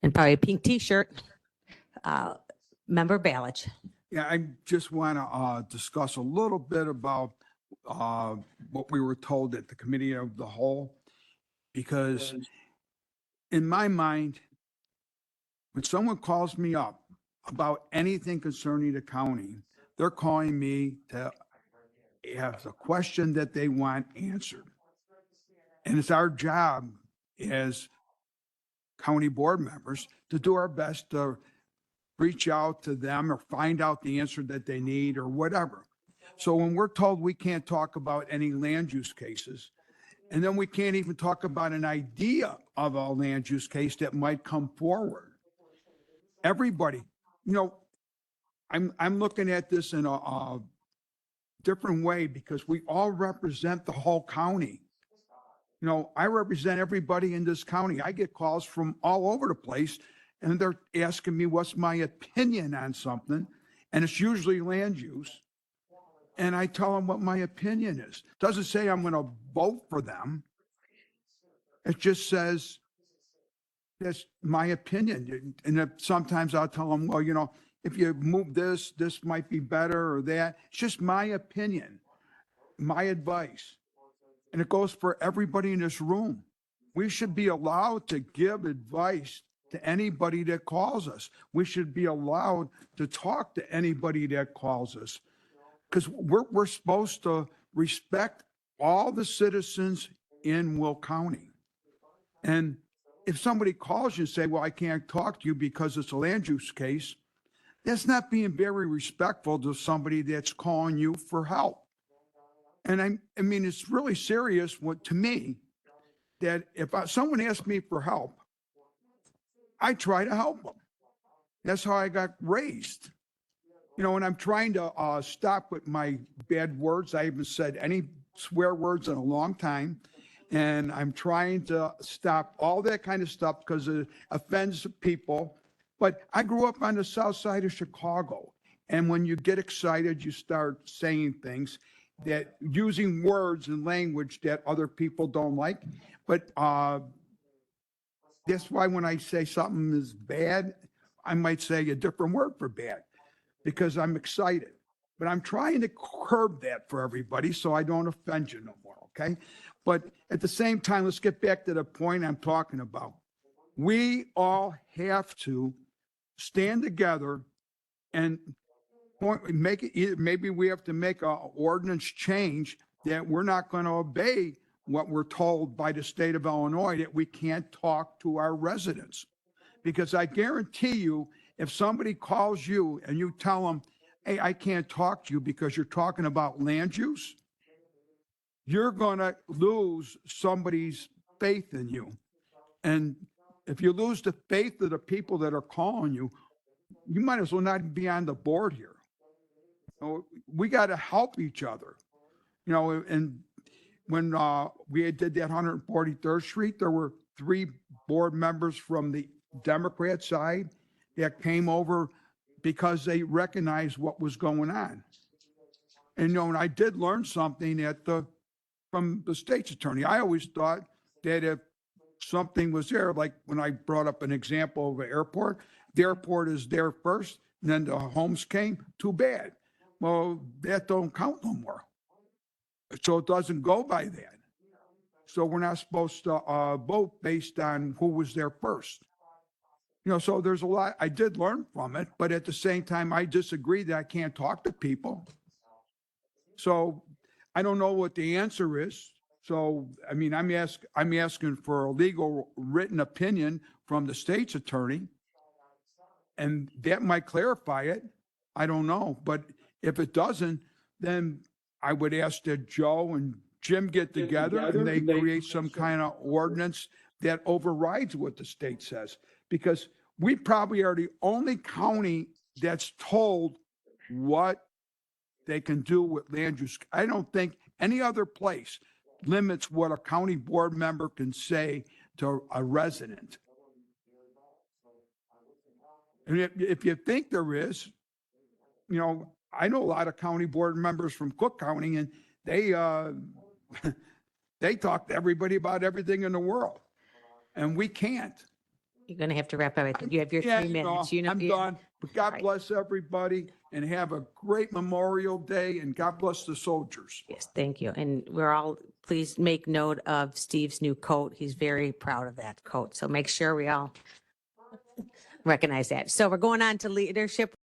and probably a pink T-shirt. Member Balich. Yeah, I just want to discuss a little bit about what we were told at the committee of the whole, because in my mind, when someone calls me up about anything concerning the county, they're calling me to have a question that they want answered. And it's our job as county board members to do our best to reach out to them or find out the answer that they need or whatever. So when we're told we can't talk about any land use cases, and then we can't even talk about an idea of a land use case that might come forward. Everybody, I'm looking at this in a different way because we all represent the whole county. I represent everybody in this county. I get calls from all over the place and they're asking me what's my opinion on something. And it's usually land use. And I tell them what my opinion is. It doesn't say I'm going to vote for them. It just says that's my opinion. And sometimes I'll tell them, well, if you move this might be better or that. It's just my opinion, my advice. And it goes for everybody in this room. We should be allowed to give advice to anybody that calls us. We should be allowed to talk to anybody that calls us because we're supposed to respect all the citizens in Will County. And if somebody calls you and say, well, I can't talk to you because it's a land use case, that's not being very respectful to somebody that's calling you for help. And I mean, it's really serious to me that if someone asks me for help, I try to help them. That's how I got raised. And I'm trying to stop with my bad words. I haven't said any swear words in a long time. And I'm trying to stop all that kind of stuff because it offends people. But I grew up on the south side of Chicago. And when you get excited, you start saying things that using words and language that other people don't like. But that's why when I say something is bad, I might say a different word for bad because I'm excited. But I'm trying to curb that for everybody so I don't offend you no more, okay? But at the same time, let's get back to the point I'm talking about. We all have to stand together and make it, maybe we have to make an ordinance change that we're not going to obey what we're told by the state of Illinois, that we can't talk to our residents. Because I guarantee you, if somebody calls you and you tell them, hey, I can't talk to you because you're talking about land use, you're going to lose somebody's faith in you. And if you lose the faith of the people that are calling you, you might as well not be on the board here. We got to help each other. And when we did that 143rd Street, there were 3 board members from the Democrat side that came over because they recognized what was going on. And and I did learn something from the state's attorney. I always thought that if something was there, like when I brought up an example of an airport, the airport is there first, and then the homes came, too bad. Well, that don't count no more. So it doesn't go by that. So we're not supposed to vote based on who was there first. So there's a lot I did learn from it, but at the same time, I disagree that I can't talk to people. So I don't know what the answer is. So, I mean, I'm asking for a legal written opinion from the state's attorney, and that might clarify it. I don't know. But if it doesn't, then I would ask that Joe and Jim get together and they create some kind of ordinance that overrides what the state says, because we probably are the only county that's told what they can do with land use. I don't think any other place limits what a county board member can say to a resident. And if you think there is, I know a lot of county board members from Cook County, and they they talk to everybody about everything in the world, and we can't. You're going to have to wrap up. I think you have your Yeah, 3 minutes. You know, I'm you- done. But God Right. bless everybody and have a great Memorial Day and God bless the soldiers. Yes, thank you. And we're all, please make note of Steve's new coat. He's very proud of that coat. So make sure we all recognize that. So we're going on to leadership